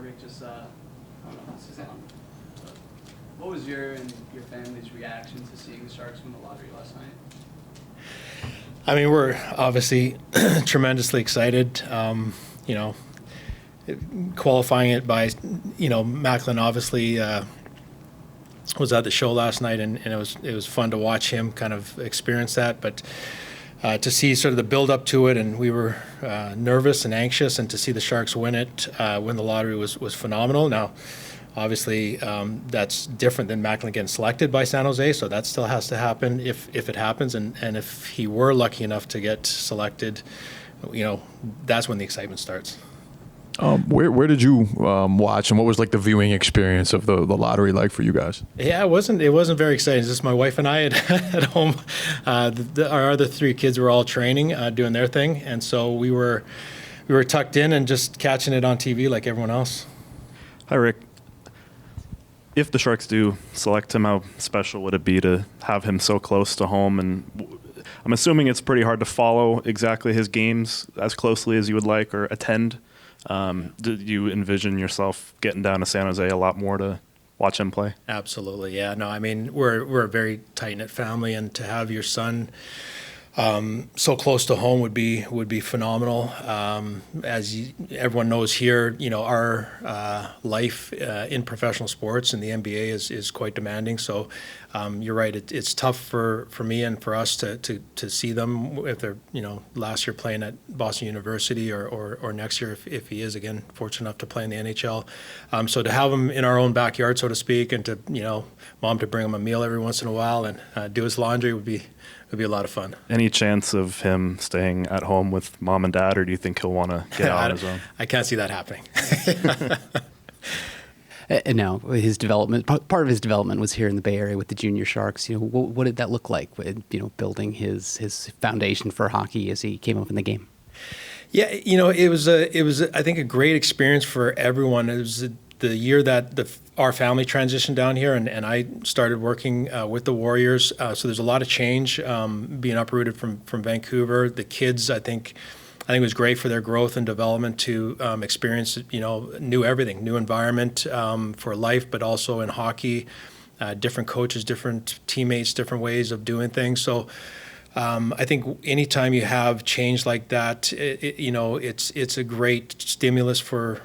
Rick, just, I don't know, this is on. But what was your and your family's reaction to seeing the Sharks win the lottery last night? I mean, we're obviously tremendously excited. Qualifying it by, Macklin obviously was at the show last night, and it was fun to watch him kind of experience that. But to see sort of the build up to it, and we were nervous and anxious, and to see the Sharks win the lottery was phenomenal. Now, obviously, that's different than Macklin getting selected by San Jose, so that still has to happen if it happens. And if he were lucky enough to get selected, that's when the excitement starts. Where did you watch, and what was like the viewing experience of the lottery like for you guys? Yeah, it wasn't very exciting. It's just my wife and I at home. Our other three kids were all training, doing their thing, and so we were tucked in and just catching it on TV like everyone else. Hi, Rick. If the Sharks do select him, how special would it be to have him so close to home? And I'm assuming it's pretty hard to follow exactly his games as closely as you would like or attend. Do you envision yourself getting down to San Jose a lot more to watch him play? Absolutely, yeah. No, I mean, we're a very tight-knit family, and to have your son so close to home would be phenomenal. As everyone knows here, our life in professional sports and the NBA is quite demanding. So you're right, it's tough for me and for us to see them if they're last year playing at Boston University or next year if he is again fortunate enough to play in the NHL. So to have him in our own backyard, so to speak, and to mom to bring him a meal every once in a while and do his laundry would be a lot of fun. Any chance of him staying at home with mom and dad, or do you think he'll want to get out on his own? I can't see that happening. And now his development, part of his development was here in the Bay Area with the Junior Sharks. What did that look like? Building his foundation for hockey as he came up in the game. Yeah, it was I think a great experience for everyone. It was the year that our family transitioned down here, and I started working with the Warriors. So there's a lot of change being uprooted from Vancouver. The kids, I think it was great for their growth and development to experience, new everything, new environment for life, but also in hockey, different coaches, different teammates, different ways of doing things. So I think anytime you have change like that, it's a great stimulus for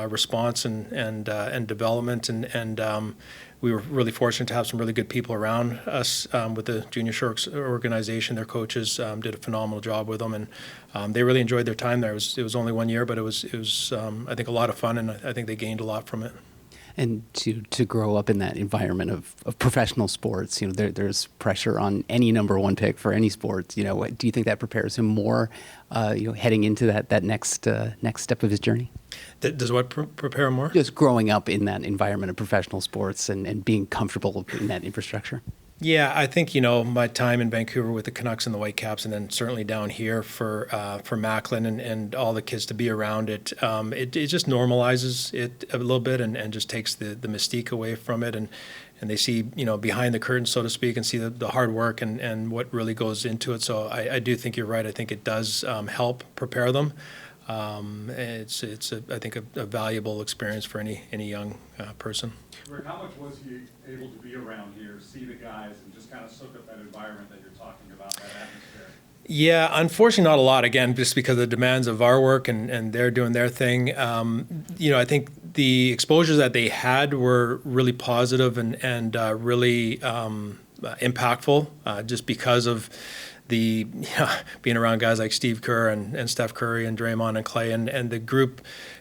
response and development, and we were really fortunate to have some really good people around us with the Junior Sharks organization. Their coaches did a phenomenal job with them, and they really enjoyed their time there. It was only 1 year, but it was I think a lot of fun, and I think they gained a lot from it. And to grow up in that environment of professional sports, there's pressure on any number one pick for any sport. Do you think that prepares him more, heading into that next step of his journey? Does what prepare him more? Just growing up in that environment of professional sports and being comfortable in that infrastructure. Yeah, I think my time in Vancouver with the Canucks and the Whitecaps, and then certainly down here for Macklin and all the kids to be around it, it just normalizes it a little bit and just takes the mystique away from it, and they see behind the curtain, so to speak, and see the hard work and what really goes into it. So I do think you're right. I think it does help prepare them. It's I think a valuable experience for any young person. Rick, how much was he able to be around here, see the guys, and just kind of soak up that environment that you're talking about, that atmosphere? Yeah, unfortunately not a lot, again, just because of the demands of our work and they're doing their thing. I think the exposures that they had were really positive and really impactful just because of the being around guys like Steve Kerr and Steph Curry and Draymond and Clay and the group.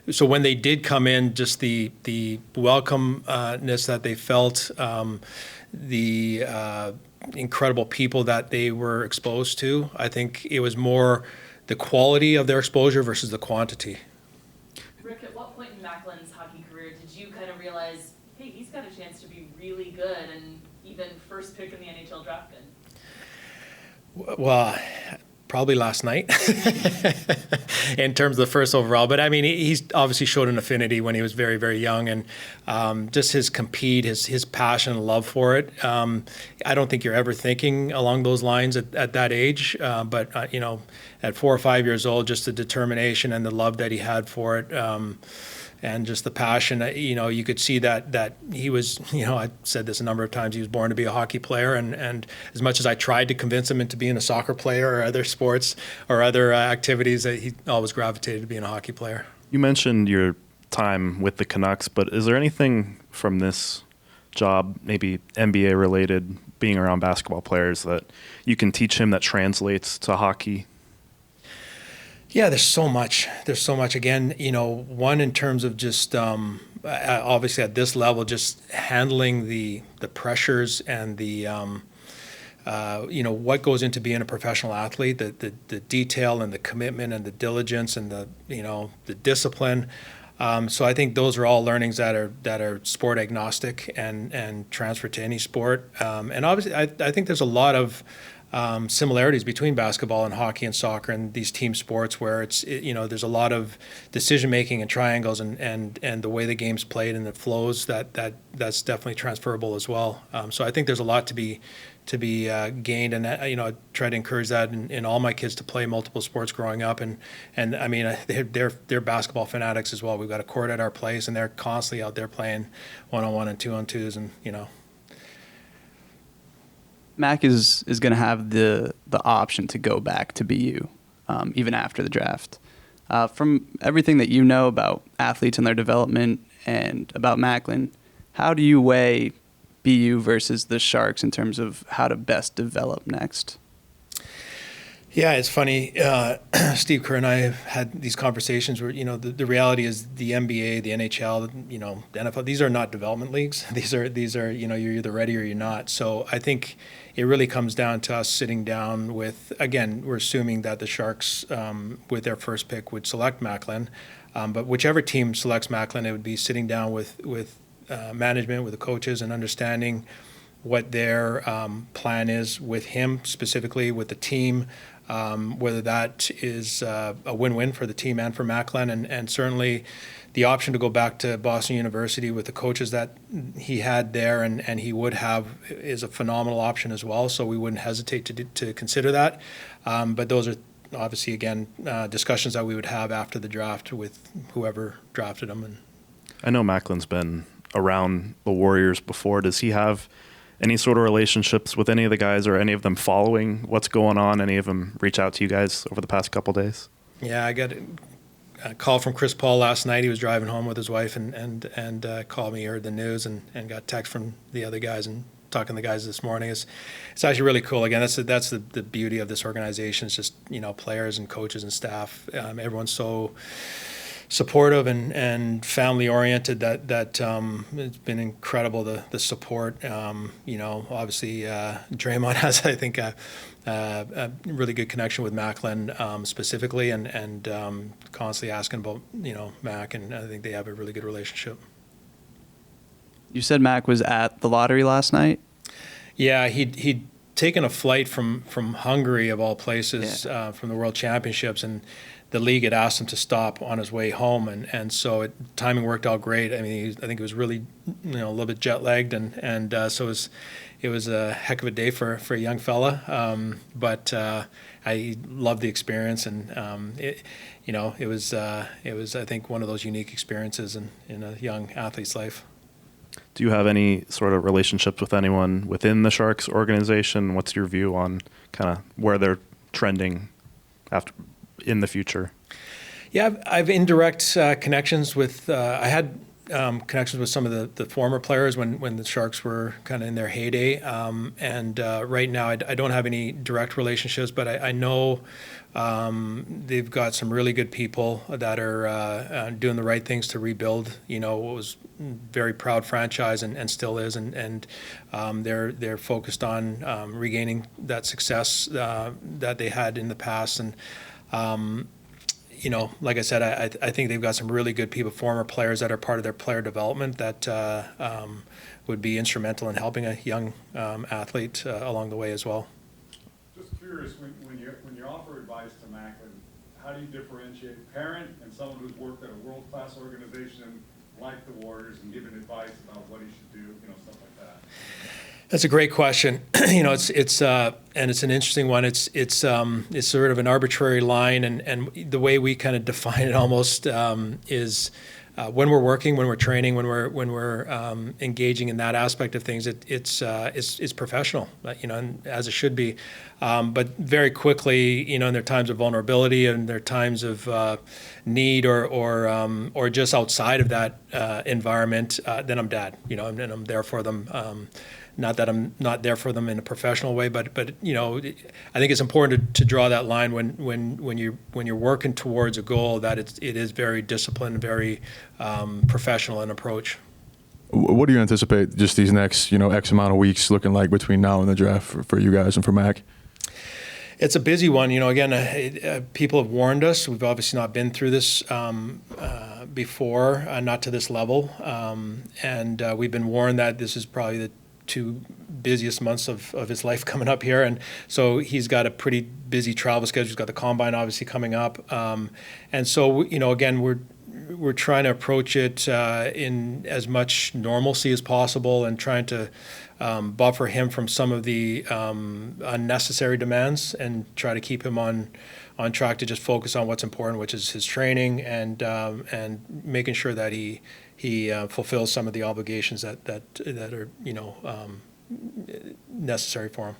So when they did come in, just the welcomeness that they felt, the incredible people that they were exposed to. I think it was more the quality of their exposure versus the quantity. Rick, at what point in Macklin's hockey career did you kind of realize, hey, he's got a chance to be really good and even first pick in the NHL draft bid? Well, probably last night in terms of the first overall. But I mean, he's obviously showed an affinity when he was very, very young, and just his compete, his passion and love for it. I don't think you're ever thinking along those lines at that age. But at 4 or 5 years old, just the determination and the love that he had for it. just the passion. You could see that he was, I've said this a number of times, he was born to be a hockey player, and as much as I tried to convince him into being a soccer player or other sports or other activities, he always gravitated to being a hockey player. You mentioned your time with the Canucks, but is there anything from this job, maybe NBA related, being around basketball players, that you can teach him that translates to hockey? Yeah, there's so much. Again, one in terms of just obviously at this level, just handling the pressures and the what goes into being a professional athlete, the detail and the commitment and the diligence and the discipline. So I think those are all learnings that are sport agnostic and transfer to any sport. And obviously, I think there's a lot of similarities between basketball and hockey and soccer and these team sports where there's a lot of decision making and triangles and the way the game's played and it flows that's definitely transferable as well. So I think there's a lot to be gained, and I try to encourage that in all my kids to play multiple sports growing up, and I mean they're basketball fanatics as well. We've got a court at our place, and they're constantly out there playing 1-on-1 and 2-on-2s, and Mac is going to have the option to go back to BU even after the draft. From everything that you know about athletes and their development and about Macklin, how do you weigh BU versus the Sharks in terms of how to best develop next? Yeah, it's funny. Steve Kerr and I have had these conversations where, the reality is the NBA, the NHL, the NFL, these are not development leagues. These are you're either ready or you're not. So I think it really comes down to us sitting down with, again, we're assuming that the Sharks, with their first pick, would select Macklin. But whichever team selects Macklin, it would be sitting down with management, with the coaches, and understanding what their plan is with him specifically, with the team, whether that is a win-win for the team and for Macklin, and certainly the option to go back to Boston University with the coaches that he had there and he would have is a phenomenal option as well, so we wouldn't hesitate to consider that. But those are obviously, again, discussions that we would have after the draft with whoever drafted him. And I know Macklin's been around the Warriors before. Does he have any sort of relationships with any of the guys, or any of them following what's going on? Any of them reach out to you guys over the past couple days? Yeah, I got a call from Chris Paul last night. He was driving home with his wife and called me, heard the news, and got text from the other guys and talking to the guys this morning. It's actually really cool. Again, that's the beauty of this organization. It's just, players and coaches and staff. Everyone's so supportive and family oriented that it's been incredible, the support. Obviously Draymond has, I think, a really good connection with Macklin specifically, and constantly asking about Mac, and I think they have a really good relationship. You said Mac was at the lottery last night? Yeah, he'd taken a flight from Hungary, of all places, from the World Championships, and the league had asked him to stop on his way home, and so timing worked out great. I mean, I think it was really a little bit jet lagged, and so it was a heck of a day for a young fella. But I loved the experience, and it was I think one of those unique experiences in a young athlete's life. Do you have any sort of relationships with anyone within the Sharks organization? What's your view on kind of where they're trending in the future? Yeah, I've indirect connections with. I had connections with some of the former players when the Sharks were kind of in their heyday, and right now I don't have any direct relationships, but I know they've got some really good people that are doing the right things to rebuild. What was very proud franchise and still is, and they're focused on regaining that success that they had in the past. And like I said, I think they've got some really good people, former players that are part of their player development that would be instrumental in helping a young athlete along the way as well. Just curious, when you offer advice to Macklin, how do you differentiate parent and someone who's worked at a world-class organization like the Warriors and giving advice about what he should do, stuff like that? That's a great question. It's and it's an interesting one. It's sort of an arbitrary line, and the way we kind of define it almost is when we're working, when we're training, when we're engaging in that aspect of things, it's professional, and as it should be. But very quickly, in their times of vulnerability and their times of need or just outside of that environment, then I'm dad, and I'm there for them. Not that I'm not there for them in a professional way, but I think it's important to draw that line when you're working towards a goal that it is very disciplined, very professional in approach. What do you anticipate just these next X amount of weeks looking like between now and the draft for you guys and for Mac? It's a busy one. Again, people have warned us. We've obviously not been through this before, not to this level, and we've been warned that this is probably the 2 busiest months of his life coming up here, and so he's got a pretty busy travel schedule. He's got the combine obviously coming up, and so again we're trying to approach it in as much normalcy as possible and trying to buffer him from some of the unnecessary demands and try to keep him on track to just focus on what's important, which is his training and making sure that he fulfills some of the obligations that are necessary for him.